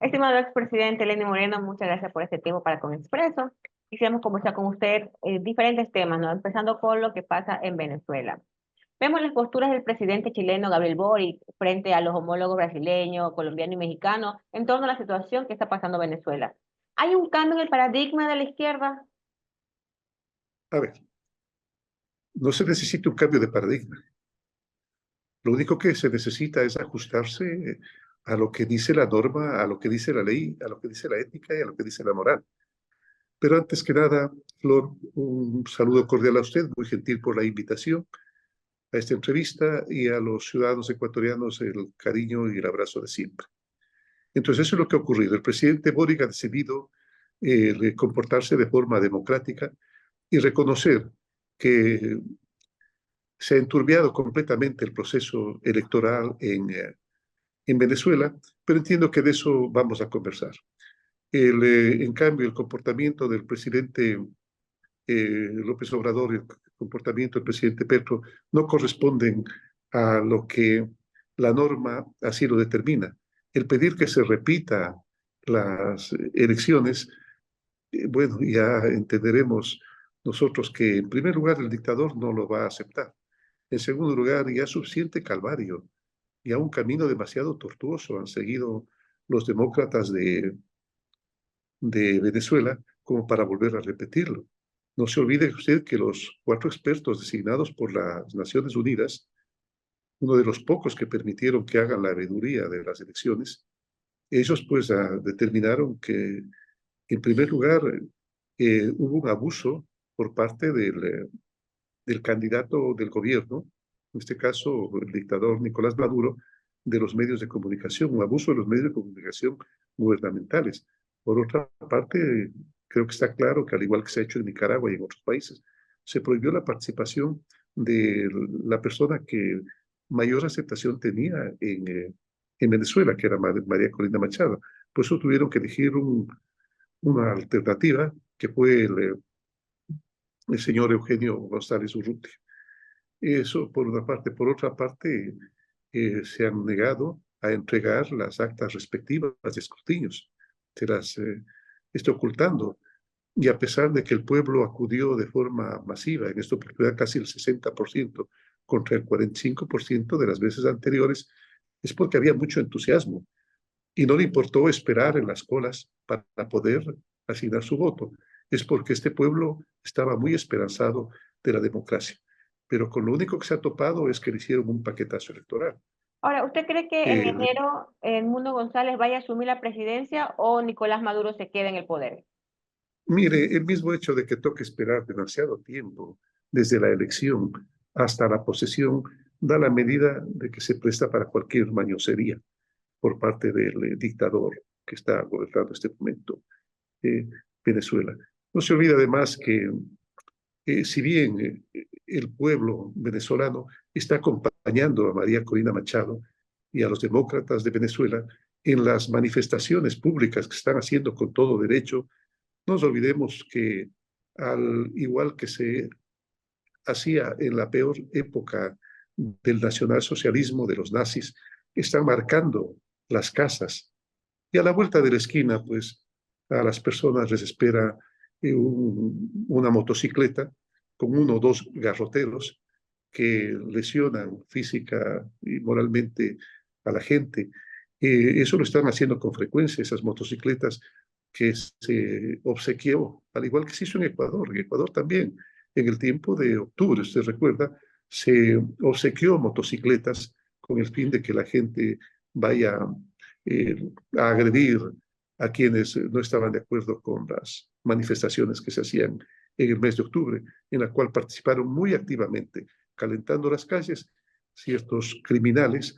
Estimado expresidente Lenín Moreno, muchas gracias por este tiempo para con Expreso. Quisiéramos conversar con usted diferentes temas, ¿no? Empezando con lo que pasa en Venezuela. Vemos las posturas del presidente chileno Gabriel Boric frente a los homólogos brasileños, colombianos y mexicanos en torno a la situación que está pasando en Venezuela. ¿Hay un cambio en el paradigma de la izquierda? A ver, no se necesita un cambio de paradigma. Lo único que se necesita es ajustarse a lo que dice la norma, a lo que dice la ley, a lo que dice la ética y a lo que dice la moral. Pero antes que nada, Flor, un saludo cordial a usted, muy gentil por la invitación a esta entrevista y a los ciudadanos ecuatorianos el cariño y el abrazo de siempre. Entonces, eso es lo que ha ocurrido. El presidente Boric ha decidido comportarse de forma democrática y reconocer que se ha enturbiado completamente el proceso electoral en Venezuela, pero entiendo que de eso vamos a conversar. En cambio, el comportamiento del presidente López Obrador y el comportamiento del presidente Petro no corresponden a lo que la norma así lo determina. El pedir que se repita las elecciones, bueno, ya entenderemos nosotros que en primer lugar el dictador no lo va a aceptar. En segundo lugar, ya suficiente calvario, ya un camino demasiado tortuoso han seguido los demócratas de Venezuela como para volver a repetirlo. No se olvide usted que los 4 expertos designados por las Naciones Unidas, uno de los pocos que permitieron que hagan la veeduría de las elecciones, ellos pues determinaron que, en primer lugar, hubo un abuso por parte del candidato del gobierno, en este caso el dictador Nicolás Maduro, de los medios de comunicación, un abuso de los medios de comunicación gubernamentales. Por otra parte, creo que está claro que al igual que se ha hecho en Nicaragua y en otros países, se prohibió la participación de la persona que mayor aceptación tenía en Venezuela, que era María Corina Machado. Por eso tuvieron que elegir una alternativa que fue el señor Eugenio González Urrutia. Eso por una parte. Por otra parte, se han negado a entregar las actas respectivas de escrutinios. Se las está ocultando. Y a pesar de que el pueblo acudió de forma masiva, en esta oportunidad casi el 60% contra el 45% de las veces anteriores, es porque había mucho entusiasmo y no le importó esperar en las colas para poder asignar su voto. Es porque este pueblo estaba muy esperanzado de la democracia. Pero con lo único que se ha topado es que le hicieron un paquetazo electoral. Ahora, ¿usted cree que en Eh, enero Edmundo González vaya a asumir la presidencia o Nicolás Maduro se quede en el poder? Mire, el mismo hecho de que toque esperar demasiado tiempo desde la elección hasta la posesión da la medida de que se presta para cualquier mañosería por parte del dictador que está gobernando este momento Venezuela. No se olvida además que si bien el pueblo venezolano está acompañando a María Corina Machado y a los demócratas de Venezuela en las manifestaciones públicas que están haciendo con todo derecho, no nos olvidemos que al igual que se hacía en la peor época del nacionalsocialismo de los nazis, están marcando las casas. Y a la vuelta de la esquina, pues, a las personas les espera una motocicleta con 1 o 2 garroteros que lesionan física y moralmente a la gente. Eso lo están haciendo con frecuencia, esas motocicletas que se obsequió, al igual que se hizo en Ecuador también, en el tiempo de octubre, usted recuerda, se obsequió motocicletas con el fin de que la gente vaya eh, a agredir a quienes no estaban de acuerdo con las manifestaciones que se hacían en el mes de octubre, en la cual participaron muy activamente, calentando las calles, ciertos criminales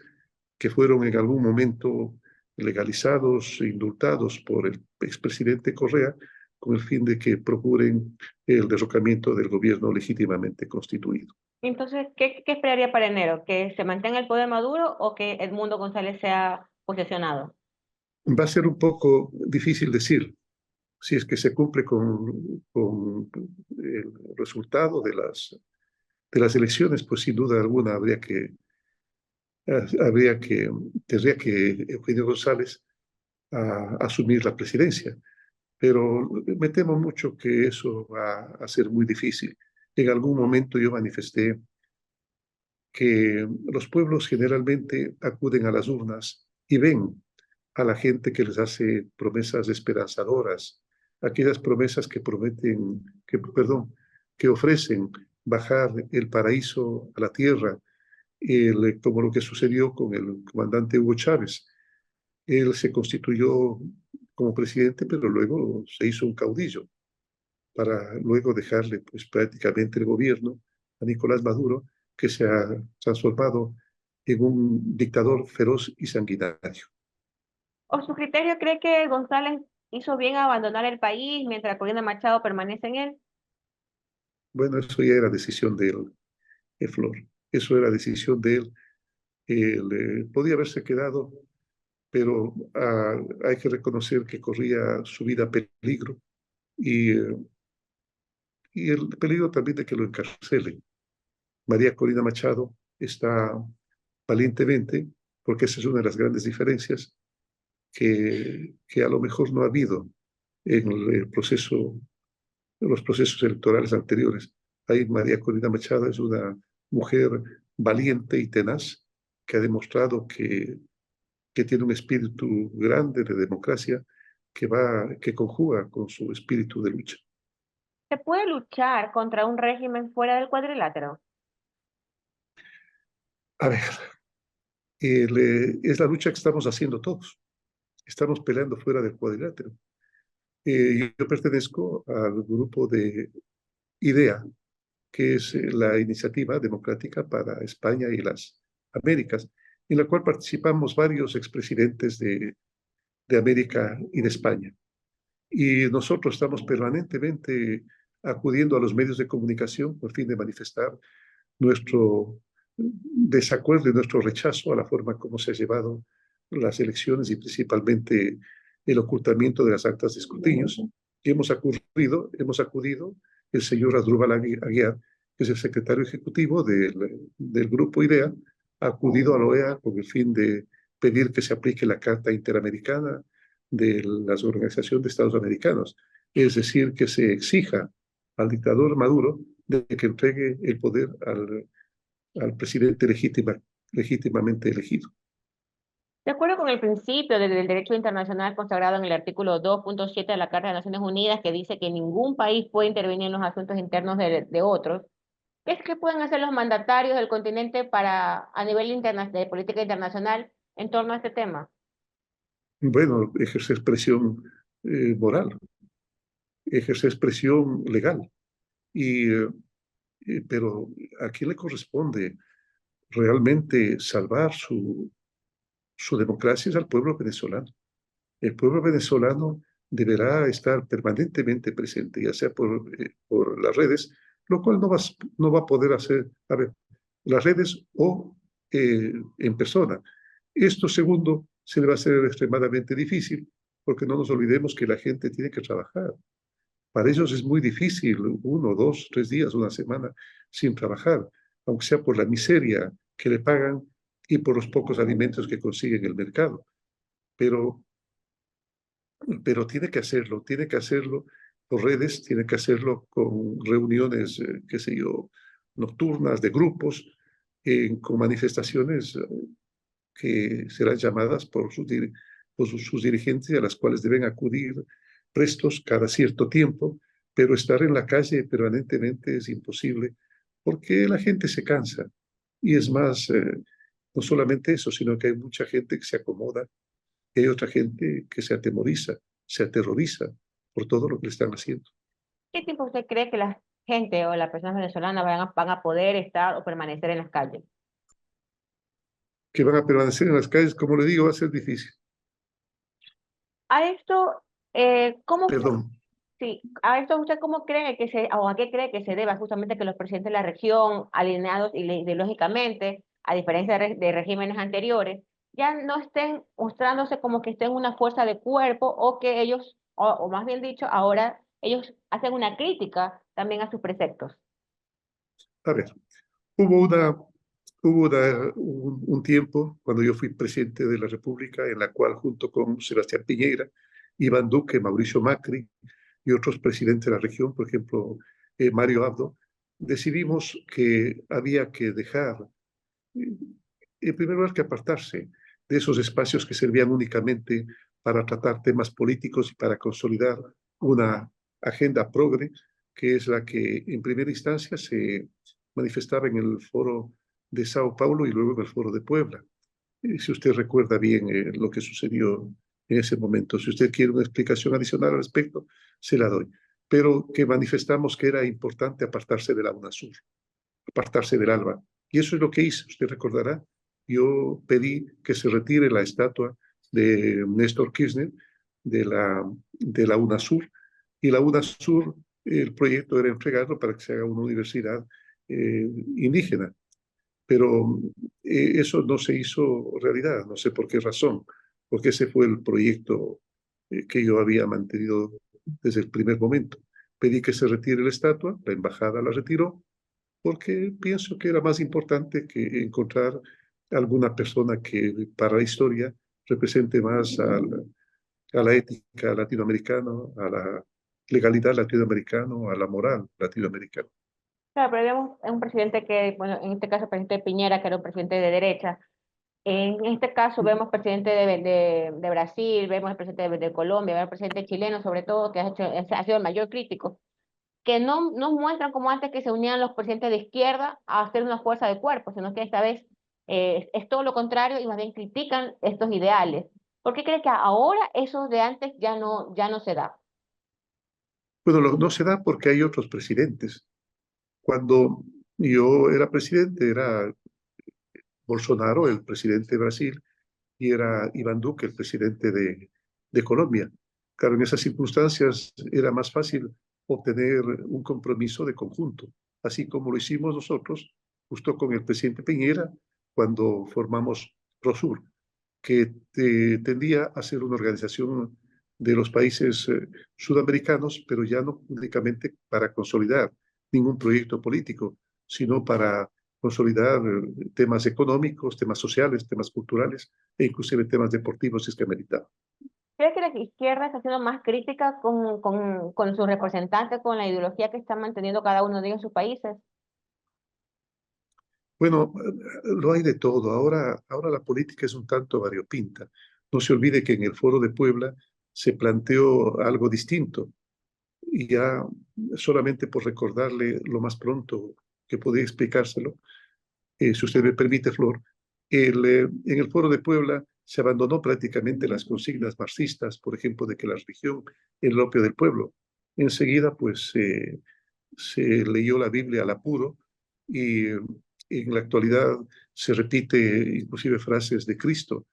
que fueron en algún momento legalizados e indultados por el expresidente Correa con el fin de que procuren el derrocamiento del gobierno legítimamente constituido. Entonces, ¿qué esperaría para enero? ¿Que se mantenga el poder Maduro o que Edmundo González sea posesionado? Va a ser un poco difícil decir si es que se cumple con el resultado de las elecciones, pues sin duda alguna tendría que Eugenio González a asumir la presidencia. Pero me temo mucho que eso va a ser muy difícil. En algún momento yo manifesté que los pueblos generalmente acuden a las urnas y ven a la gente que les hace promesas esperanzadoras, aquellas promesas que prometen, perdón, que ofrecen bajar el paraíso a la tierra, como lo que sucedió con el comandante Hugo Chávez. Él se constituyó como presidente, pero luego se hizo un caudillo para luego dejarle pues prácticamente el gobierno a Nicolás Maduro, que se ha transformado en un dictador feroz y sanguinario. ¿O su criterio cree que González hizo bien a abandonar el país mientras Corina Machado permanece en él? Bueno, eso ya era decisión de él, Flor. Eso era decisión de él. Podía haberse quedado, pero hay que reconocer que corría su vida peligro y y el peligro también de que lo encarcelen. María Corina Machado está valientemente, porque esa es una de las grandes diferencias que a lo mejor no ha habido en el proceso, en los procesos electorales anteriores. Ahí María Corina Machado es una mujer valiente y tenaz que ha demostrado que tiene un espíritu grande de democracia que conjuga con su espíritu de lucha. ¿Se puede luchar contra un régimen fuera del cuadrilátero? A ver, es la lucha que estamos haciendo todos. Estamos peleando fuera del cuadrilátero. Yo pertenezco al grupo de IDEA, que es la Iniciativa Democrática para España y las Américas, en la cual participamos varios expresidentes de América y de España. Y nosotros estamos permanentemente acudiendo a los medios de comunicación por fin de manifestar nuestro desacuerdo y nuestro rechazo a la forma como se han llevado las elecciones y principalmente el ocultamiento de las actas de escrutinios. Y hemos acudido el señor Asdrúbal Aguiar, que es el secretario ejecutivo del grupo IDEA, ha acudido a la OEA con el fin de pedir que se aplique la Carta Interamericana de la Organización de Estados Americanos, es decir, que se exija al dictador Maduro de que entregue el poder al presidente legítimamente elegido. De acuerdo con el principio del derecho internacional consagrado en el artículo 2.7 de la Carta de Naciones Unidas, que dice que ningún país puede intervenir en los asuntos internos de otros, ¿qué es que pueden hacer los mandatarios del continente para, a nivel de política internacional en torno a este tema? Bueno, ejercer presión moral, ejercer presión legal, y, pero ¿a quién le corresponde realmente salvar su democracia? Es al pueblo venezolano. El pueblo venezolano deberá estar permanentemente presente, ya sea por las redes, lo cual no va a poder hacer, a ver, las redes o en persona. Esto segundo se le va a hacer extremadamente difícil porque no nos olvidemos que la gente tiene que trabajar. Para ellos es muy difícil 1, 2, 3 días, una semana sin trabajar, aunque sea por la miseria que le pagan y por los pocos alimentos que consiguen en el mercado. Pero tiene que hacerlo por redes, tiene que hacerlo con reuniones, qué sé yo, nocturnas, de grupos, con manifestaciones que serán llamadas por sus dirigentes y a las cuales deben acudir prestos cada cierto tiempo, pero estar en la calle permanentemente es imposible porque la gente se cansa. Y es más, no solamente eso, sino que hay mucha gente que se acomoda y hay otra gente que se atemoriza, se aterroriza por todo lo que le están haciendo. ¿Qué tiempo usted cree que la gente o las personas venezolanas van a poder estar o permanecer en las calles? Que van a permanecer en las calles, como le digo, va a ser difícil. A esto, ¿cómo usted, Perdón. sí, a esto usted cómo cree que o a qué cree que se deba justamente que los presidentes de la región, alineados ideológicamente, a diferencia de regímenes anteriores, ya no estén mostrándose como que estén una fuerza de cuerpo o que ellos, o más bien dicho, ahora ellos hacen una crítica también a sus preceptos? A ver, hubo una, Hubo un tiempo, cuando yo fui presidente de la República, en la cual junto con Sebastián Piñera, Iván Duque, Mauricio Macri y otros presidentes de la región, por ejemplo, Mario Abdo, decidimos que había que dejar, eh, en primer lugar, que apartarse de esos espacios que servían únicamente para tratar temas políticos y para consolidar una agenda progre, que es la que en primera instancia se manifestaba en el foro de Sao Paulo y luego en el foro de Puebla. Si usted recuerda bien lo que sucedió en ese momento, si usted quiere una explicación adicional al respecto, se la doy. Pero que manifestamos que era importante apartarse de la UNASUR, apartarse del ALBA. Y eso es lo que hice, usted recordará. Yo pedí que se retire la estatua de Néstor Kirchner de la UNASUR, y la UNASUR, el proyecto era entregarlo para que se haga una universidad indígena, pero eso no se hizo realidad, no sé por qué razón, porque ese fue el proyecto que yo había mantenido desde el primer momento. Pedí que se retire la estatua, la embajada la retiró, porque pienso que era más importante que encontrar alguna persona que para la historia represente más a la ética latinoamericana, a la legalidad latinoamericana, a la moral latinoamericana. Claro, pero vemos un presidente que, bueno, en este caso el presidente Piñera, que era un presidente de derecha. En este caso vemos presidente de Brasil, vemos el presidente de Colombia, vemos el presidente chileno, sobre todo, que ha sido el mayor crítico, que no muestran como antes que se unían los presidentes de izquierda a hacer una fuerza de cuerpo, sino que esta vez es todo lo contrario y más bien critican estos ideales. ¿Por qué cree que ahora eso de antes ya no se da? Bueno, no se da porque hay otros presidentes. Cuando yo era presidente, era Bolsonaro, el presidente de Brasil, y era Iván Duque, el presidente de Colombia. Claro, en esas circunstancias era más fácil obtener un compromiso de conjunto, así como lo hicimos nosotros, justo con el presidente Piñera, cuando formamos Prosur, que tendía a ser una organización de los países sudamericanos, pero ya no únicamente para consolidar ningún proyecto político, sino para consolidar temas económicos, temas sociales, temas culturales e inclusive temas deportivos si es que meritaba. ¿Cree que la izquierda está siendo más crítica con sus representantes, con la ideología que están manteniendo cada uno de ellos en sus países? Bueno, lo hay de todo. Ahora la política es un tanto variopinta. No se olvide que en el Foro de Puebla se planteó algo distinto. Y ya solamente por recordarle lo más pronto que podía explicárselo, si usted me permite, Flor, en el Foro de Puebla se abandonó prácticamente las consignas marxistas, por ejemplo, de que la religión es el opio del pueblo. Enseguida, pues, se leyó la Biblia al apuro y en la actualidad se repite inclusive frases de Cristo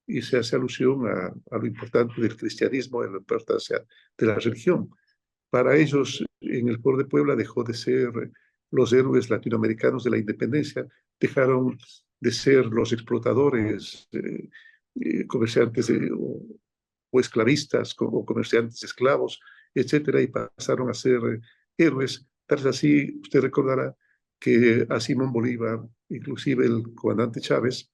y se hace alusión a lo importante del cristianismo, a la importancia de la religión. Para ellos, en el pueblo de Puebla dejó de ser los héroes latinoamericanos de la independencia, dejaron de ser los explotadores, comerciantes o esclavistas o comerciantes esclavos, etcétera, y pasaron a ser héroes. Tal es así, usted recordará que a Simón Bolívar, inclusive el comandante Chávez,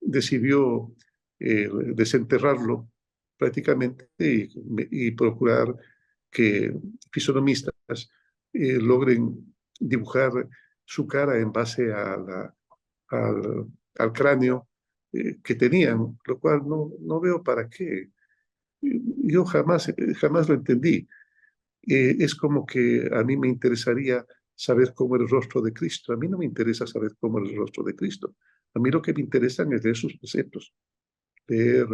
decidió desenterrarlo prácticamente y procurar que fisonomistas logren dibujar su cara en base al cráneo que tenían, lo cual no veo para qué. Yo jamás lo entendí. Es como que a mí me interesaría saber cómo era el rostro de Cristo. A mí no me interesa saber cómo era el rostro de Cristo. A mí lo que me interesan es leer sus preceptos, leer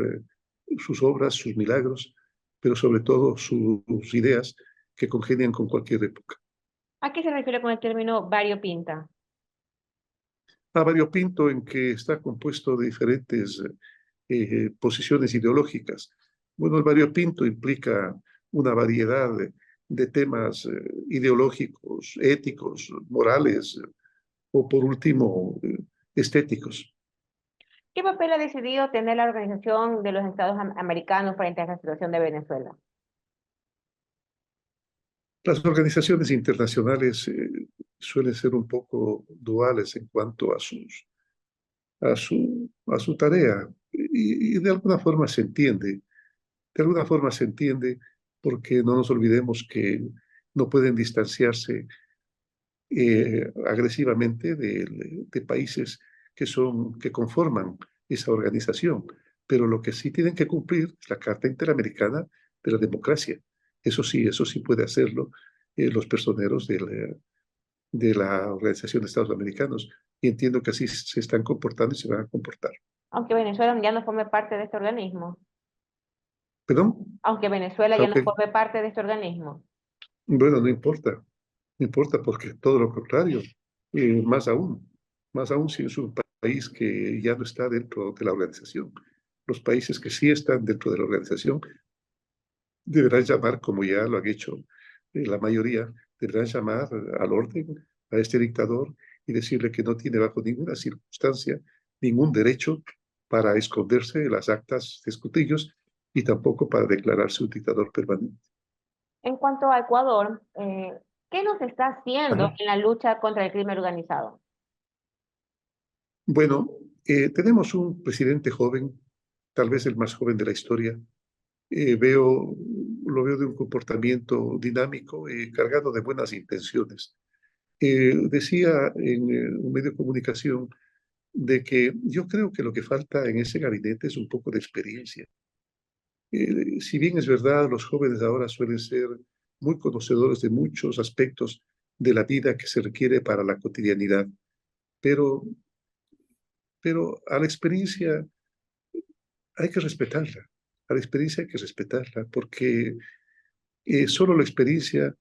sus obras, sus milagros, pero sobre todo sus ideas que congenian con cualquier época. ¿A qué se refiere con el término variopinta? A variopinto en que está compuesto de diferentes posiciones ideológicas. Bueno, el variopinto implica una variedad de temas ideológicos, éticos, morales o por último estéticos. ¿Qué papel ha decidido tener la Organización de los Estados Americanos frente a la situación de Venezuela? Las organizaciones internacionales suelen ser un poco duales en cuanto a sus a su tarea. Y de alguna forma se entiende, de alguna forma se entiende porque no nos olvidemos que no pueden distanciarse agresivamente de países que conforman esa organización. Pero lo que sí tienen que cumplir es la Carta Interamericana de la Democracia. Eso sí puede hacerlo los personeros de la Organización de Estados Americanos. Y entiendo que así se están comportando y se van a comportar. Aunque Venezuela ya no forme parte de este organismo. ¿Perdón? Aunque Venezuela ya no Aunque, forme parte de este organismo. bueno, no importa porque todo lo contrario, más aún si es un país que ya no está dentro de la organización. Los países que sí están dentro de la organización deberán llamar, como ya lo han hecho la mayoría, deberán llamar al orden a este dictador y decirle que no tiene bajo ninguna circunstancia ningún derecho para esconderse de las actas de escrutinios y tampoco para declararse un dictador permanente. En cuanto a Ecuador, ¿qué nos está haciendo Ajá. en la lucha contra el crimen organizado? Bueno, tenemos un presidente joven, tal vez el más joven de la historia. Lo veo de un comportamiento dinámico, cargado de buenas intenciones. Decía en un medio de comunicación de que yo creo que lo que falta en ese gabinete es un poco de experiencia. Si bien es verdad, los jóvenes ahora suelen ser muy conocedores de muchos aspectos de la vida que se requiere para la cotidianidad, pero, pero a la experiencia hay que respetarla. A la experiencia hay que respetarla porque solo la experiencia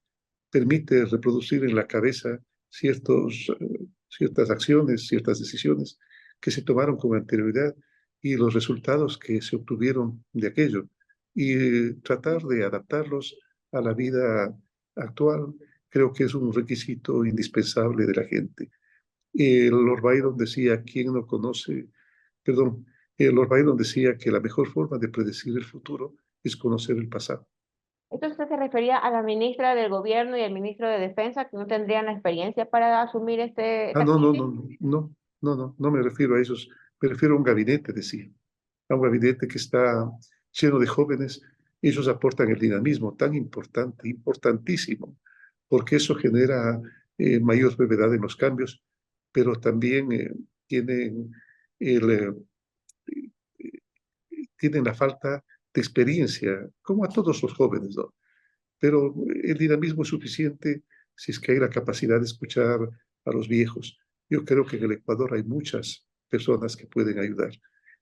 permite reproducir en la cabeza ciertas acciones, ciertas decisiones que se tomaron con anterioridad y los resultados que se obtuvieron de aquello y tratar de adaptarlos a la vida actual creo que es un requisito indispensable de la gente. Lord Byron decía, ¿quién no conoce? Perdón, Lord Byron decía que la mejor forma de predecir el futuro es conocer el pasado. Entonces usted se refería a la ministra del Gobierno y el ministro de Defensa que no tendrían la experiencia para asumir Ah, esta crisis. no me refiero a esos, me refiero a un gabinete, decía, a un gabinete que está lleno de jóvenes. Ellos aportan el dinamismo tan importante, importantísimo, porque eso genera mayor brevedad en los cambios, pero también tienen, el, tienen la falta de experiencia, como a todos los jóvenes, ¿no? Pero el dinamismo es suficiente si es que hay la capacidad de escuchar a los viejos. Yo creo que en el Ecuador hay muchas personas que pueden ayudar.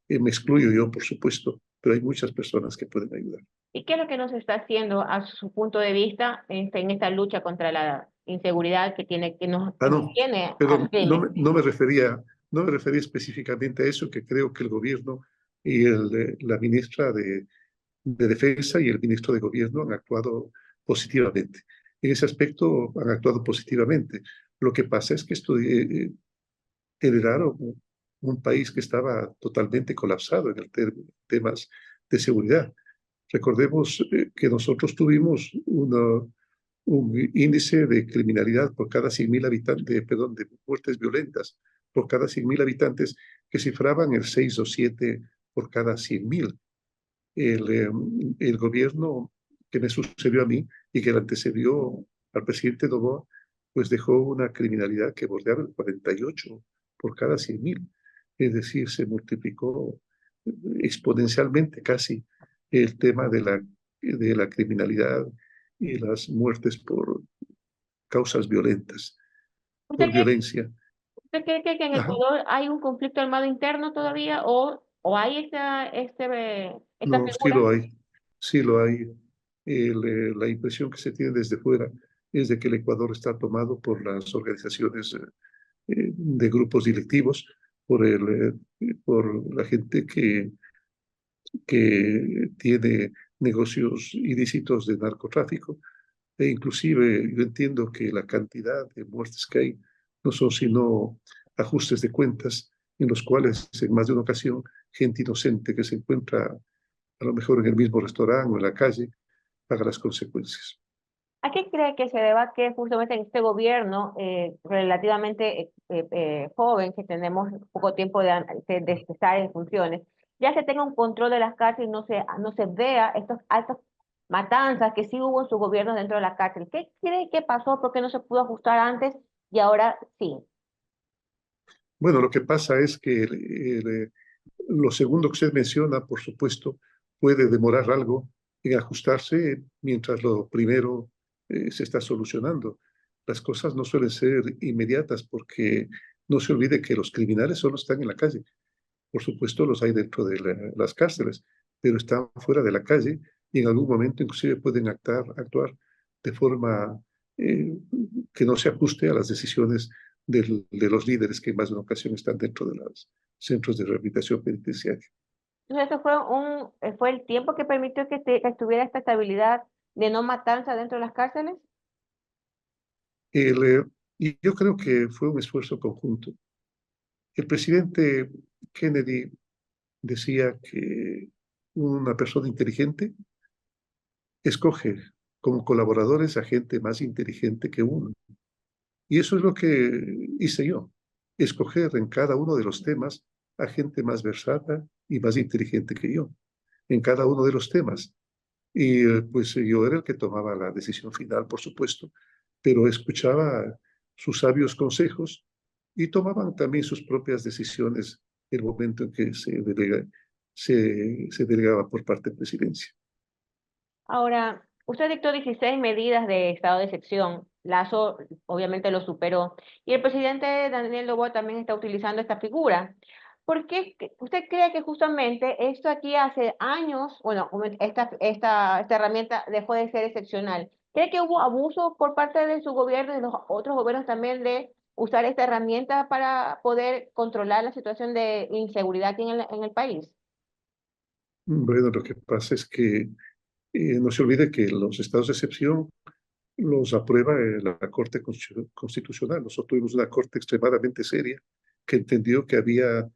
Me excluyo yo, por supuesto, pero hay muchas personas que pueden ayudar. ¿Y qué es lo que nos está haciendo a su punto de vista en esta lucha contra la inseguridad Ah, que nos no, tiene al perdón, crimen? no me refería específicamente a eso, que creo que el gobierno y la ministra de Defensa y el ministro de Gobierno han actuado positivamente. En ese aspecto han actuado positivamente. Lo que pasa es que esto generaron un país que estaba totalmente colapsado en el temas de seguridad. Recordemos que nosotros tuvimos un índice de criminalidad por cada 100.000 habitantes, perdón, de muertes violentas por cada 100.000 habitantes que cifraban el 6 o 7 por cada 100.000. El gobierno que me sucedió a mí y que le antecedió al presidente Noboa, pues dejó una criminalidad que bordeaba el 48 por cada 100.000. Es decir, se multiplicó exponencialmente casi el tema de la criminalidad y las muertes por causas violentas, ¿Usted por cree, violencia. usted cree que en Ajá. Ecuador hay un conflicto armado interno todavía o hay esta No, sí figura? lo hay, sí lo hay. La impresión que se tiene desde fuera es de que el Ecuador está tomado por las organizaciones de grupos directivos, por la gente que tiene negocios ilícitos de narcotráfico. E inclusive yo entiendo que la cantidad de muertes que hay no son sino ajustes de cuentas en los cuales en más de una ocasión gente inocente que se encuentra a lo mejor en el mismo restaurante o en la calle, paga las consecuencias. ¿A qué cree que se deba que justamente en este gobierno relativamente joven, que tenemos poco tiempo de estar en funciones, ya se tenga un control de las cárceles y no se vea estos altas matanzas que sí hubo en su gobierno dentro de la cárcel? ¿Qué cree que pasó? ¿Por qué no se pudo ajustar antes y ahora sí? Bueno, lo que pasa es que lo segundo que usted menciona, por supuesto, puede demorar algo en ajustarse mientras lo primero se está solucionando. Las cosas no suelen ser inmediatas porque no se olvide que los criminales solo están en la calle. Por supuesto, los hay dentro de las cárceles, pero están fuera de la calle y en algún momento inclusive pueden actuar de forma eh, que no se ajuste a las decisiones de los líderes que en más de una ocasión están dentro de los centros de rehabilitación penitenciaria. Entonces, eso fue el tiempo que permitió que estuviera esta estabilidad de no matanza dentro de las cárceles. El, eh, y yo creo que fue un esfuerzo conjunto. El presidente Kennedy decía que una persona inteligente escoge como colaboradores a gente más inteligente que uno. Y eso es lo que hice yo, escoger en cada uno de los temas a gente más versada y más inteligente que yo, en cada uno de los temas. Y pues yo era el que tomaba la decisión final, por supuesto, pero escuchaba sus sabios consejos y tomaban también sus propias decisiones el momento en que se delegaba por parte de presidencia. Ahora, usted dictó 16 medidas de estado de excepción. Lazo obviamente lo superó. Y el presidente Daniel Lobo también está utilizando esta figura. ¿Por qué usted cree que justamente esto aquí hace años, bueno, esta herramienta dejó de ser excepcional? ¿Cree que hubo abuso por parte de su gobierno y de los otros gobiernos también de usar esta herramienta para poder controlar la situación de inseguridad aquí en el país? Bueno, lo que pasa es que no se olvide que los estados de excepción los aprueba la Corte Constitucional. Nosotros tuvimos una Corte extremadamente seria que entendió que había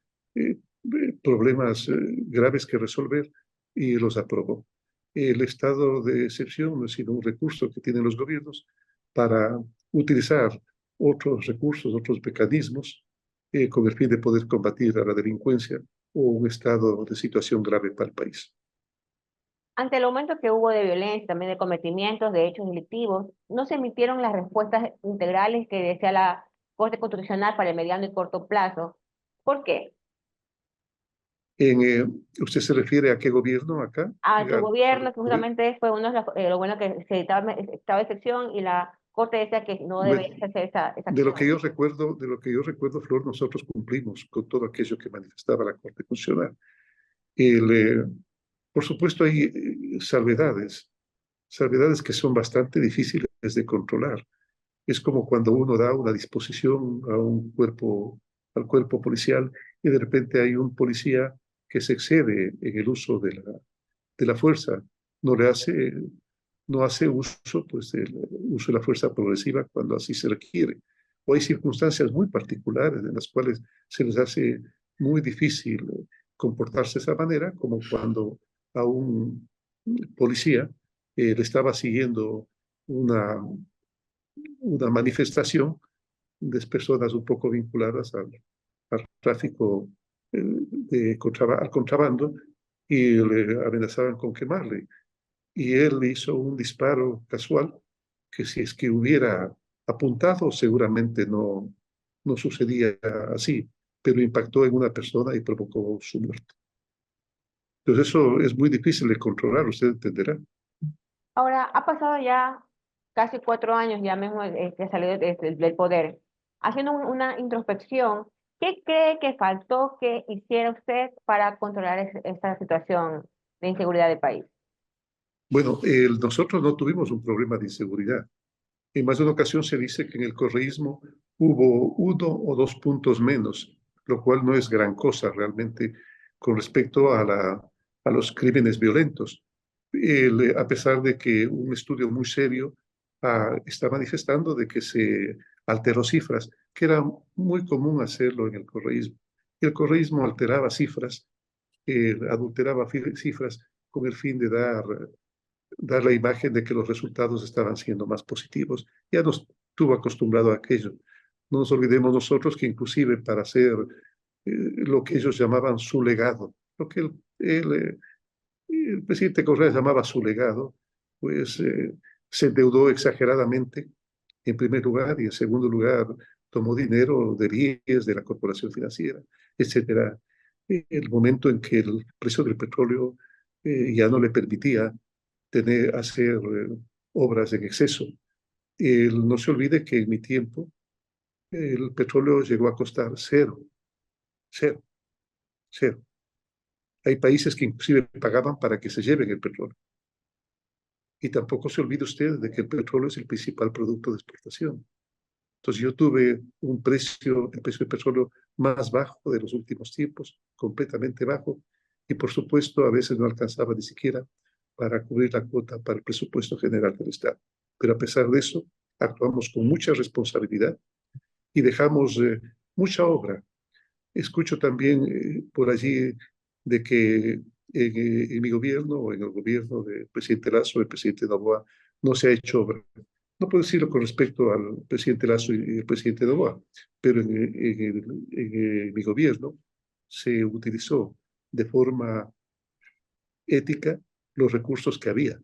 problemas graves que resolver y los aprobó. El estado de excepción no es sino un recurso que tienen los gobiernos para utilizar otros recursos, otros mecanismos, con el fin de poder combatir a la delincuencia o un estado de situación grave para el país. Ante el aumento que hubo de violencia, también de cometimientos de hechos delictivos, no se emitieron las respuestas integrales que desea la Corte Constitucional para el mediano y corto plazo. ¿Por qué? En, ¿Usted se refiere a qué gobierno acá? A su Al gobierno, que justamente fue uno de lo bueno que se editaba estado de excepción y la Corte decía que no debe bueno, hacer esa de lo que acción. yo recuerdo, Flor, nosotros cumplimos con todo aquello que manifestaba la Corte Constitucional. El, eh, por supuesto, hay salvedades que son bastante difíciles de controlar. Es como cuando uno da una disposición a al cuerpo policial y de repente hay un policía que se excede en el uso de la fuerza, no le hace, no hace uso pues, del uso de la fuerza progresiva cuando así se requiere. O hay circunstancias muy particulares en las cuales se les hace muy difícil comportarse de esa manera, como cuando a un policía le estaba siguiendo una, una manifestación de personas un poco vinculadas al tráfico al contrabando y le amenazaban con quemarle. Y él hizo un disparo casual que si es que hubiera apuntado seguramente no sucedía así, pero impactó en una persona y provocó su muerte. Entonces eso es muy difícil de controlar, usted entenderá. Ahora, ha pasado ya casi 4 años ya mismo que salió del poder. Haciendo una introspección, ¿qué cree que faltó que hiciera usted para controlar esta situación de inseguridad del país? Bueno, nosotros no tuvimos un problema de inseguridad. En más de una ocasión se dice que en el correísmo hubo 1 o 2 puntos menos, lo cual no es gran cosa realmente con respecto a los crímenes violentos. A pesar de que un estudio muy serio está manifestando de que se alteró cifras, que era muy común hacerlo en el correísmo. El correísmo alteraba cifras, adulteraba cifras con el fin de dar dar la imagen de que los resultados estaban siendo más positivos. Ya nos tuvo acostumbrado a aquello. No nos olvidemos nosotros que inclusive para hacer lo que ellos llamaban su legado, lo que el presidente Correa llamaba su legado, pues se endeudó exageradamente en primer lugar y en segundo lugar tomó dinero del IES, de la Corporación Financiera, etcétera. El momento en que el precio del petróleo ya no le permitía hacer obras en exceso. No se olvide que en mi tiempo el petróleo llegó a costar cero, cero, cero. Hay países que inclusive pagaban para que se lleven el petróleo. Y tampoco se olvide usted de que el petróleo es el principal producto de exportación. Entonces yo tuve el precio del petróleo más bajo de los últimos tiempos, completamente bajo, y por supuesto a veces no alcanzaba ni siquiera para cubrir la cuota para el presupuesto general del Estado. Pero a pesar de eso, actuamos con mucha responsabilidad y dejamos mucha obra. Escucho también por allí de que en mi gobierno o en el gobierno del presidente Lazo, el presidente Noboa, no se ha hecho obra. No puedo decirlo con respecto al presidente Lazo y el presidente Noboa, pero en mi gobierno se utilizó de forma ética los recursos que había.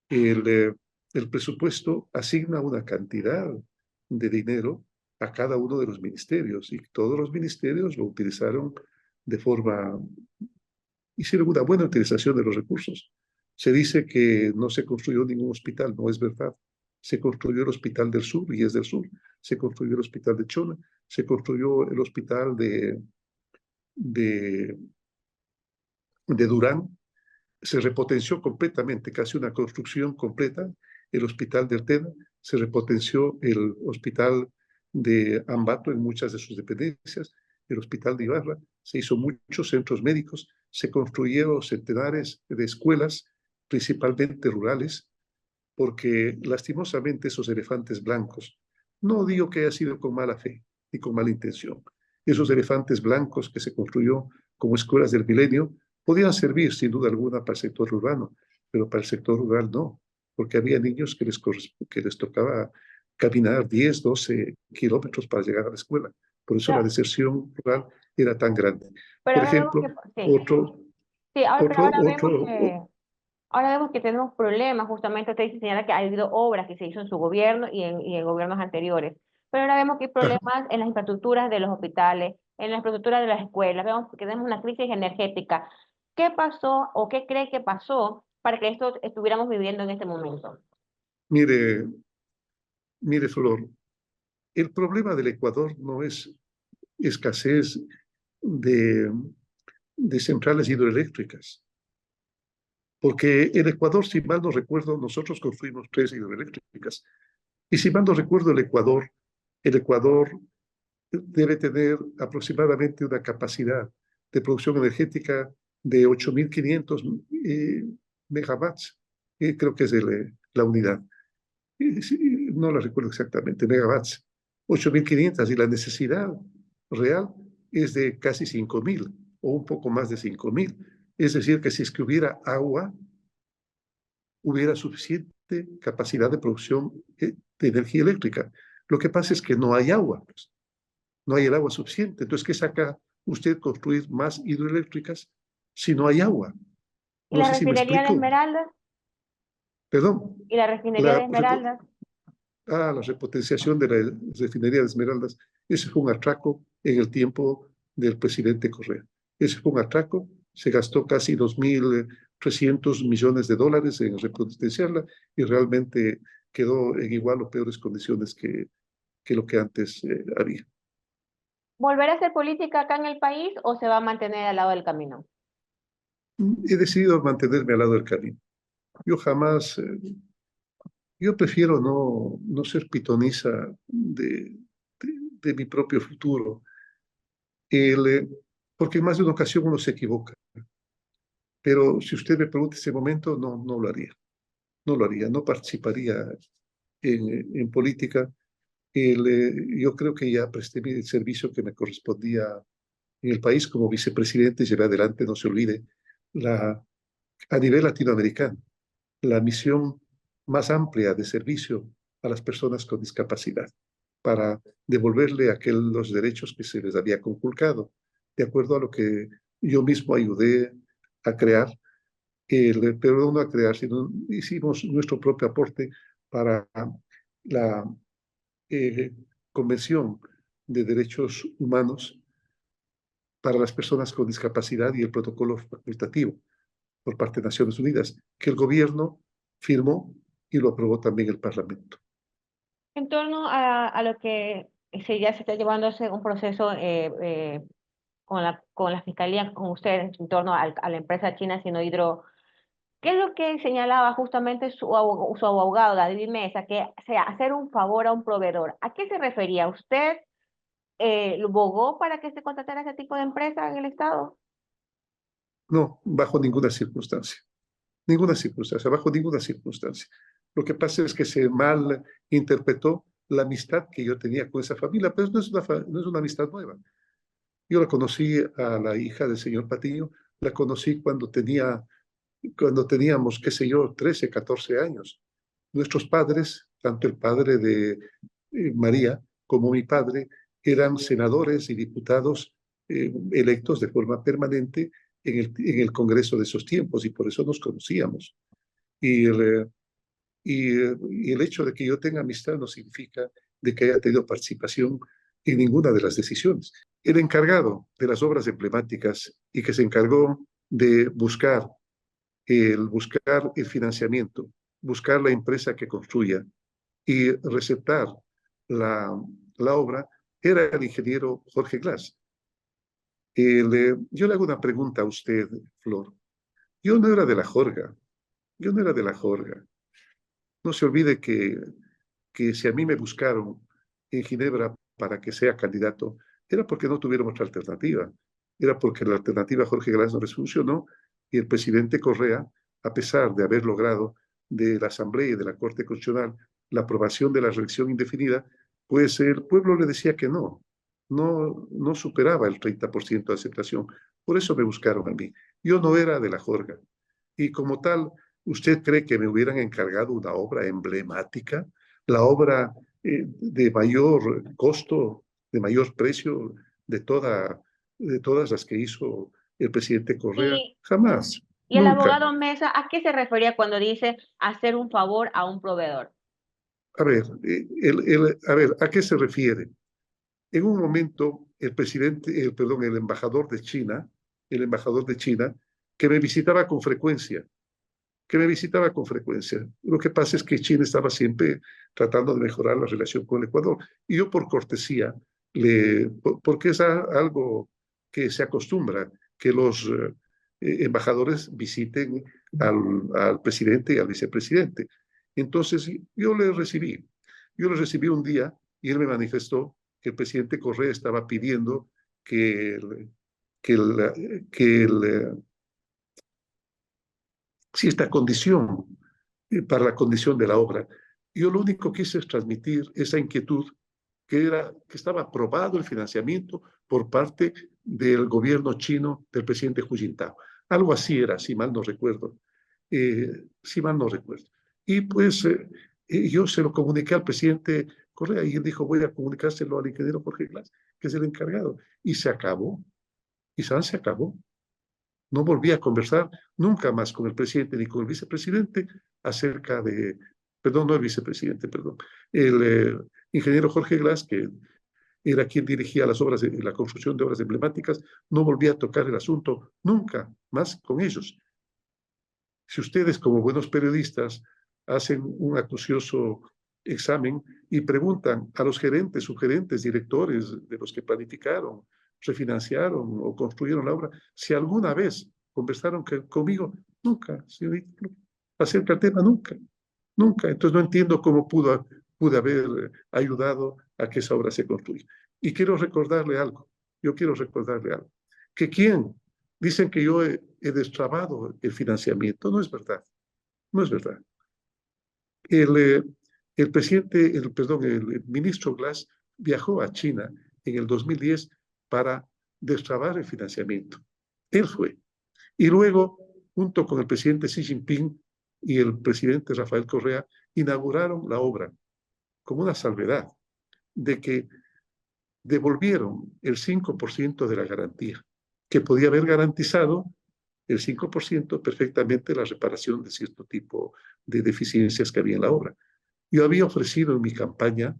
El, eh, el presupuesto asigna una cantidad de dinero a cada uno de los ministerios y todos los ministerios lo utilizaron de forma, hicieron una buena utilización de los recursos. Se dice que no se construyó ningún hospital, no es verdad. Se construyó el Hospital del Sur y es del Sur. Se construyó el Hospital de Chona, se construyó el Hospital de, de Durán, se repotenció completamente, casi una construcción completa, el hospital de Altena, se repotenció el hospital de Ambato en muchas de sus dependencias, el hospital de Ibarra, se hizo muchos centros médicos, se construyeron centenares de escuelas, principalmente rurales, porque lastimosamente esos elefantes blancos, no digo que haya sido con mala fe ni con mala intención, esos elefantes blancos que se construyó como escuelas del milenio podían servir sin duda alguna para el sector urbano, pero para el sector rural no, porque había niños que les tocaba caminar 10, 12 kilómetros para llegar a la escuela. Por eso la Pero, deserción rural era tan grande. pero Por ahora vemos que, ejemplo, sí, otro, sí, pero otro, ahora vemos otro, que, ahora vemos que tenemos problemas, justamente usted dice, señala que ha habido obras que se hizo en su gobierno y en gobiernos anteriores, pero ahora vemos que hay problemas en las infraestructuras de los hospitales, en la infraestructura de las escuelas, vemos que tenemos una crisis energética. ¿Qué pasó o qué cree que pasó para que esto estuviéramos viviendo en este momento? mire, mire, Flor, el problema del Ecuador no es escasez de, de centrales hidroeléctricas, porque en Ecuador, si mal no recuerdo, nosotros construimos 3 hidroeléctricas. Y si mal no recuerdo, el Ecuador debe tener aproximadamente una capacidad de producción energética de 8.500 megawatts, creo que es la unidad. Sí, no la recuerdo exactamente, megawatts, 8.500 y la necesidad real es de casi 5.000 o un poco más de 5.000. Es decir, que si es que hubiera agua, hubiera suficiente capacidad de producción de energía eléctrica. Lo que pasa es que no hay agua, pues, no hay el agua suficiente. Entonces, ¿qué saca usted construir más hidroeléctricas si no hay agua? ¿Y No la sé si me refinería de explico. Esmeraldas? Perdón. ¿Y la refinería de La, Esmeraldas? la repotenciación de la refinería de Esmeraldas, ese fue un atraco en el tiempo del presidente Correa. Ese fue un atraco, se gastó casi 2.300 millones de dólares en repotenciarla y realmente quedó en igual o peores condiciones que lo que antes había. ¿Volverá a hacer política acá en el país o se va a mantener al lado del camino? He decidido mantenerme al lado del camino. Yo jamás, yo prefiero no ser pitoniza de mi propio futuro, el, eh, porque en más de una ocasión uno se equivoca. Pero si usted me pregunta en ese momento, no lo haría. No lo haría, no participaría en política. Yo creo que ya presté el servicio que me correspondía en el país como vicepresidente, llevé adelante, no se olvide, a nivel latinoamericano. la misión más amplia de servicio a las personas con discapacidad, para devolverle los derechos que se les había conculcado, de acuerdo a lo que yo mismo ayudé a crear, pero no a crear, sino hicimos nuestro propio aporte para la eh, Convención de Derechos Humanos para las personas con discapacidad y el protocolo facultativo por parte de Naciones Unidas, que el gobierno firmó y lo aprobó también el Parlamento. En torno a lo que ya se está llevando un proceso con la fiscalía, con ustedes, en torno a la empresa china Sinohydro, ¿qué es lo que señalaba justamente su abogado, David Mesa, que sea hacer un favor a un proveedor? ¿A qué se refería? ¿Usted lo abogó para que se contratara ese tipo de empresa en el Estado? No, bajo ninguna circunstancia. Ninguna circunstancia, bajo ninguna circunstancia. Lo que pasa es que se mal interpretó la amistad que yo tenía con esa familia, pero no es una amistad nueva. Yo la conocí a la hija del señor Patiño, la conocí cuando teníamos, qué sé yo, 13, 14 años. Nuestros padres, tanto el padre de María como mi padre, eran senadores y diputados electos de forma permanente en el Congreso de esos tiempos y por eso nos conocíamos. Y y el hecho de que yo tenga amistad no significa de que haya tenido participación en ninguna de las decisiones. El encargado de las obras emblemáticas y que se encargó de buscar el financiamiento, buscar la empresa que construya y recetar la, la obra era el ingeniero Jorge Glass. Yo le hago una pregunta a usted, Flor. Yo no era de la Jorga, yo no era de la Jorga. No se olvide que si a mí me buscaron en Ginebra para que sea candidato, era porque no tuvieron otra alternativa. Era porque la alternativa a Jorge Glass no les funcionó y el presidente Correa, a pesar de haber logrado de la Asamblea y de la Corte Constitucional la aprobación de la reelección indefinida, pues el pueblo le decía que no superaba el 30% de aceptación. Por eso me buscaron a mí. Yo no era de la Jorga. Y como tal, ¿usted cree que me hubieran encargado una obra emblemática? La obra de mayor costo, de mayor precio de todas las que hizo el presidente Correa. Y, Jamás, y el nunca. abogado Mesa, ¿a qué se refería cuando dice hacer un favor a un proveedor? A ver, a ver, ¿a qué se refiere? En un momento, perdón, el embajador de China, que me visitaba con frecuencia, Lo que pasa es que China estaba siempre tratando de mejorar la relación con el Ecuador. Y yo por cortesía, porque es algo que se acostumbra, que los embajadores visiten al presidente y al vicepresidente. Entonces yo le recibí un día y él me manifestó que el presidente Correa estaba pidiendo que, el- que, el- que el, si esta condición para la condición de la obra. Yo lo único que hice es transmitir esa inquietud que estaba aprobado el financiamiento por parte del gobierno chino del presidente Hu Jintao. Algo así era, si mal no recuerdo. Si mal no recuerdo. Y pues yo se lo comuniqué al presidente Correa y él dijo, voy a comunicárselo al ingeniero Jorge Glass, que es el encargado. Y se acabó. Y se acabó. No volví a conversar nunca más con el presidente ni con el vicepresidente acerca perdón, no el vicepresidente, perdón, el ingeniero Jorge Glass, que era quien dirigía la construcción de obras emblemáticas, no volví a tocar el asunto nunca más con ellos. Si ustedes, como buenos periodistas, hacen un acucioso examen y preguntan a los gerentes, subgerentes, directores de los que planificaron, refinanciaron o construyeron la obra, si alguna vez conversaron conmigo, nunca, señorita, acerca del tema, nunca, nunca. Entonces no entiendo cómo pude haber ayudado a que esa obra se construya. Y quiero recordarle algo, yo quiero recordarle algo, que quién dicen que yo he destrabado el financiamiento. No es verdad, no es verdad. El, eh, el ministro Glass viajó a China en el 2010 para destrabar el financiamiento. Él fue. Y luego, junto con el presidente Xi Jinping, y el presidente Rafael Correa inauguraron la obra con una salvedad de que devolvieron el 5% de la garantía, que podía haber garantizado el 5% perfectamente la reparación de cierto tipo de deficiencias que había en la obra. Yo había ofrecido en mi campaña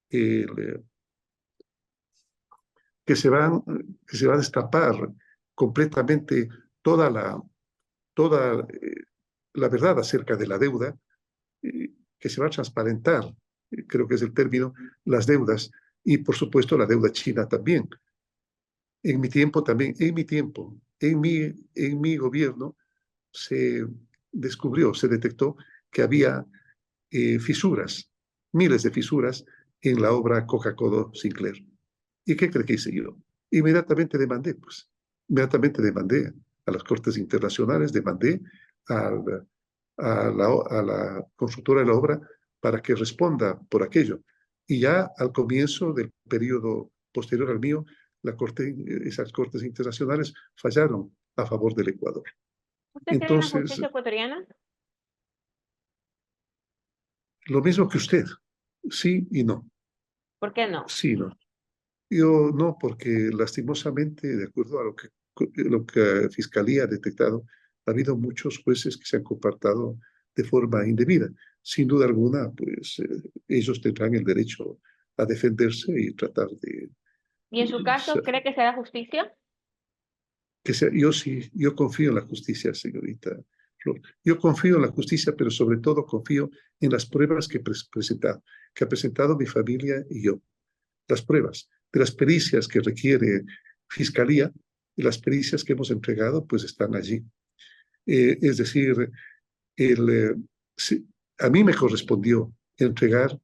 el, que se va a destapar completamente toda la verdad acerca de la deuda, que se va a transparentar, creo que es el término, las deudas, y por supuesto la deuda china también. En mi tiempo también, en mi gobierno se descubrió, se detectó que había fisuras, miles de fisuras en la obra Coca-Cola Sinclair. ¿Y qué cree que hice yo? Inmediatamente demandé, pues, inmediatamente demandé a las cortes internacionales, demandé al, a la constructora de la obra para que responda por aquello. Y ya al comienzo del periodo posterior al mío, esas cortes internacionales fallaron a favor del Ecuador. ¿Usted cree en la Entonces, justicia ecuatoriana? lo mismo que usted, sí y no, ¿Por qué no? sí y no. Yo no, porque lastimosamente, de acuerdo a lo que Fiscalía ha detectado, ha habido muchos jueces que se han comportado de forma indebida. Sin duda alguna, pues ellos tendrán el derecho a defenderse y tratar de... ¿Y en su caso, cree que se da justicia? Yo sí, yo confío en la justicia, señorita Flor. Yo confío en la justicia, pero sobre todo confío en las pruebas que ha presentado mi familia y yo. Las pruebas de las pericias que requiere Fiscalía y las pericias que hemos entregado, pues están allí. Es decir, el, si, a mí me correspondió entregar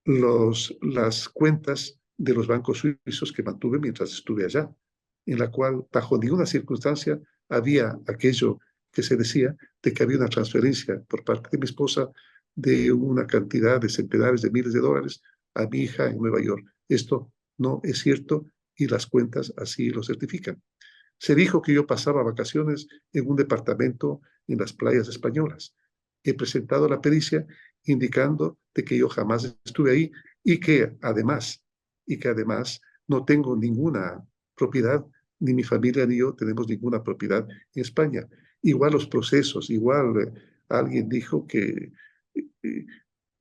las cuentas de los bancos suizos que mantuve mientras estuve allá, en la cual bajo ninguna circunstancia había aquello que se decía de que había una transferencia por parte de mi esposa de una cantidad de centenares de miles de dólares a mi hija en Nueva York. Esto no es cierto y las cuentas así lo certifican. Se dijo que yo pasaba vacaciones en un departamento en las playas españolas. He presentado la pericia indicando de que yo jamás estuve ahí y que además no tengo ninguna propiedad, ni mi familia ni yo tenemos ninguna propiedad en España. Igual los procesos, igual alguien dijo que eh,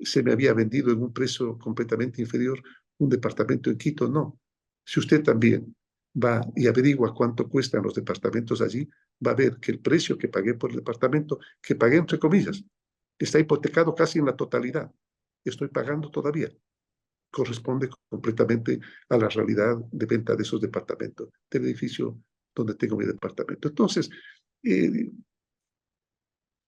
se me había vendido en un precio completamente inferior un departamento en Quito. No. Si usted también va y averigua cuánto cuestan los departamentos allí, va a ver que el precio que pagué por el departamento, que pagué entre comillas, está hipotecado casi en la totalidad. Estoy pagando todavía. Corresponde completamente a la realidad de venta de esos departamentos, del edificio donde tengo mi departamento. Entonces, eh,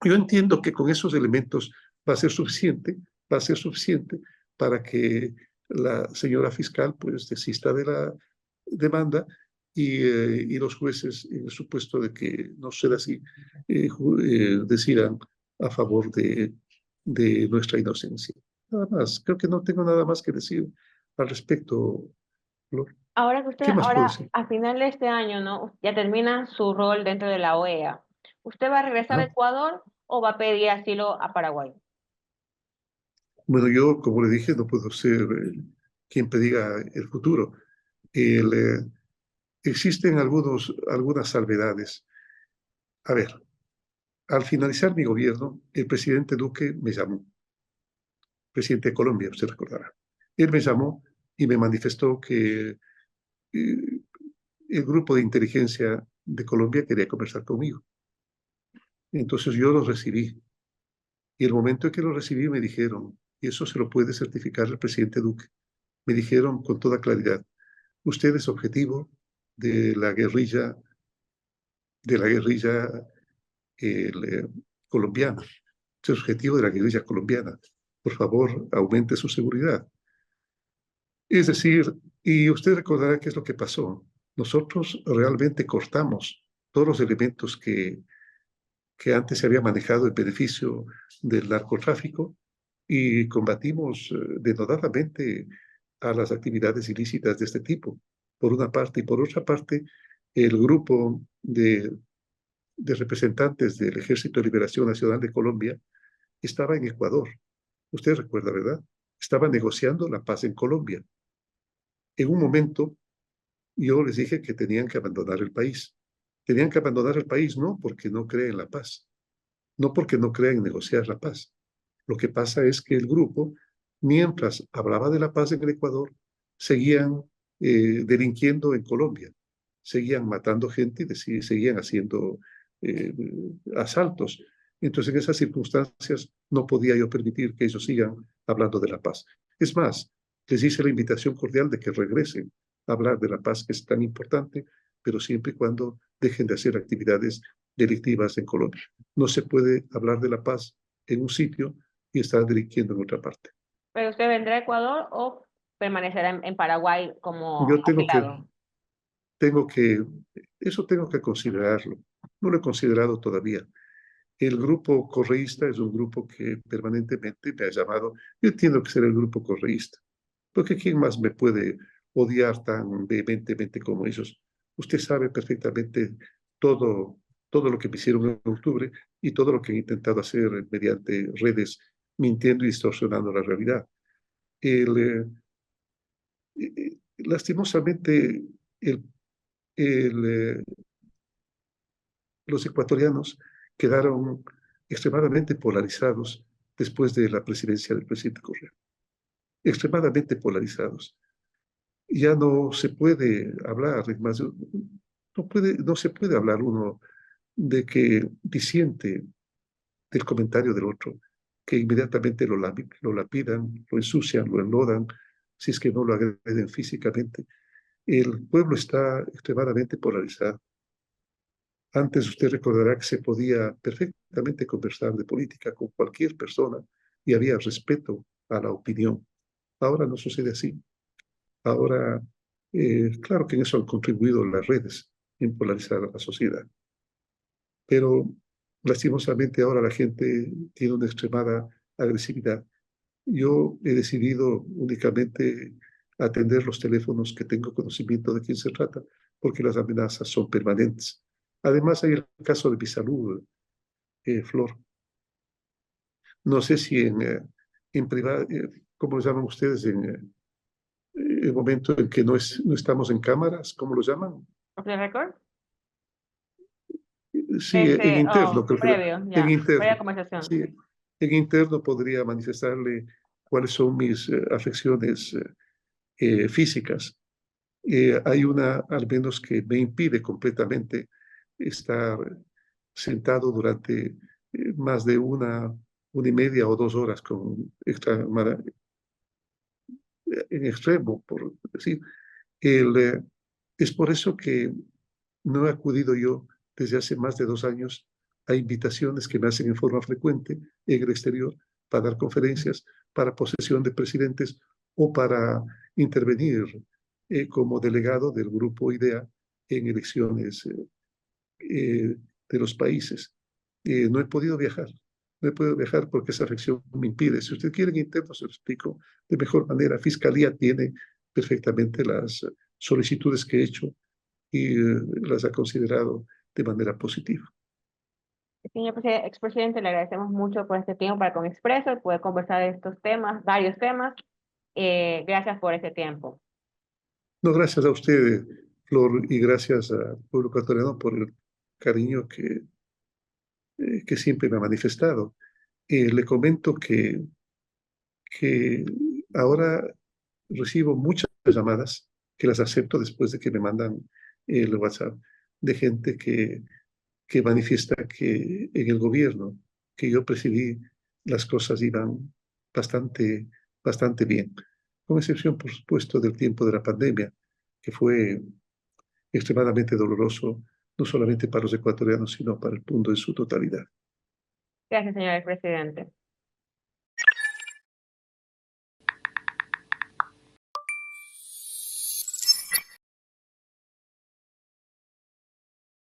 yo entiendo que con esos elementos va a ser suficiente, va a ser suficiente para que la señora fiscal pues desista de la demanda y los jueces, en el supuesto de que no sea así, decidan a favor de nuestra inocencia. Nada más, creo que no tengo nada más que decir al respecto, Flor. Ahora que usted, ¿Qué más puedo ahora decir? a final de este año, ¿no? Ya termina su rol dentro de la OEA. ¿Usted va a regresar a ¿Ah? Ecuador o va a pedir asilo a Paraguay? Bueno, yo, como le dije, no puedo ser quien prediga el futuro. El, existen algunas salvedades. A ver, al finalizar mi gobierno, el presidente Duque me llamó, presidente de Colombia, usted recordará. Él me llamó y me manifestó que el grupo de inteligencia de Colombia quería conversar conmigo. Entonces yo los recibí. Y el momento en que los recibí me dijeron, y eso se lo puede certificar el presidente Duque, me dijeron con toda claridad, usted es objetivo de la guerrilla, de la guerrilla colombiana. Es objetivo de la guerrilla colombiana. Por favor, aumente su seguridad. Es decir, y usted recordará qué es lo que pasó. Nosotros realmente cortamos todos los elementos que antes se había manejado en beneficio del narcotráfico y combatimos denodadamente a las actividades ilícitas de este tipo, por una parte, y por otra parte, el grupo de representantes del Ejército de Liberación Nacional de Colombia estaba en Ecuador. Usted recuerda, ¿verdad? Estaba negociando la paz en Colombia. En un momento, yo les dije que tenían que abandonar el país. Tenían que abandonar el país no porque no creen en la paz, no porque no crean en negociar la paz. Lo que pasa es que el grupo, mientras hablaba de la paz en el Ecuador, seguían delinquiendo en Colombia, seguían matando gente y seguían haciendo eh, asaltos. Entonces, en esas circunstancias, no podía yo permitir que ellos sigan hablando de la paz. Es más, les hice la invitación cordial de que regresen a hablar de la paz, que es tan importante, pero siempre y cuando dejen de hacer actividades delictivas en Colombia. No se puede hablar de la paz en un sitio y estar delinquiendo en otra parte. ¿Pero usted vendrá a Ecuador o permanecerá en Paraguay como Yo afiliado? tengo que, eso tengo que considerarlo. No lo he considerado todavía. El grupo correísta es un grupo que permanentemente me ha llamado. Yo entiendo que será el grupo correísta, porque ¿quién más me puede odiar tan vehementemente como ellos? Usted sabe perfectamente todo, todo lo que me hicieron en octubre y todo lo que han intentado hacer mediante redes, mintiendo y distorsionando la realidad. El, lastimosamente, el, el, los ecuatorianos quedaron extremadamente polarizados después de la presidencia del presidente Correa. Extremadamente polarizados. Ya no se puede hablar, es más, no se puede hablar uno de que disiente del comentario del otro, que inmediatamente lo lapidan, lo ensucian, lo enlodan, si es que no lo agreden físicamente. El pueblo está extremadamente polarizado. Antes usted recordará que se podía perfectamente conversar de política con cualquier persona y había respeto a la opinión. Ahora no sucede así. Ahora, claro que en eso han contribuido las redes, en polarizar a la sociedad. Pero lastimosamente ahora la gente tiene una extremada agresividad. Yo he decidido únicamente atender los teléfonos que tengo conocimiento de quién se trata, porque las amenazas son permanentes. Además, hay el caso de mi salud, Flor. No sé si en privado, ¿cómo lo llaman ustedes? En el momento en que no estamos en cámaras, ¿cómo lo llaman? ¿Off the record? Sí, en interno, creo que Previo, en ya, previa interno. conversación. Sí, en interno podría manifestarle cuáles son mis afecciones físicas. Hay una, al menos, que me impide completamente estar sentado durante más de una y media o 2 horas en extremo, por decir. El, eh, es por eso que no he acudido yo desde hace más de 2 años a invitaciones que me hacen en forma frecuente en el exterior para dar conferencias, para posesión de presidentes o para intervenir como delegado del grupo IDEA en elecciones de los países. No he podido viajar, no he podido viajar porque esa afección me impide. Si usted quiere en interno, se lo explico de mejor manera. Fiscalía tiene perfectamente las solicitudes que he hecho y las ha considerado de manera positiva. Señor expresidente, le agradecemos mucho por este tiempo para con Expreso y poder conversar de estos temas, varios temas. Gracias por este tiempo. No, gracias a usted, Flor, y gracias al pueblo ecuatoriano por el cariño que siempre me ha manifestado. Le comento que ahora recibo muchas llamadas que las acepto después de que me mandan el WhatsApp de gente que manifiesta que en el gobierno que yo presidí las cosas iban bastante, bastante bien, con excepción, por supuesto, del tiempo de la pandemia, que fue extremadamente doloroso, no solamente para los ecuatorianos, sino para el mundo en su totalidad. Gracias, señor expresidente.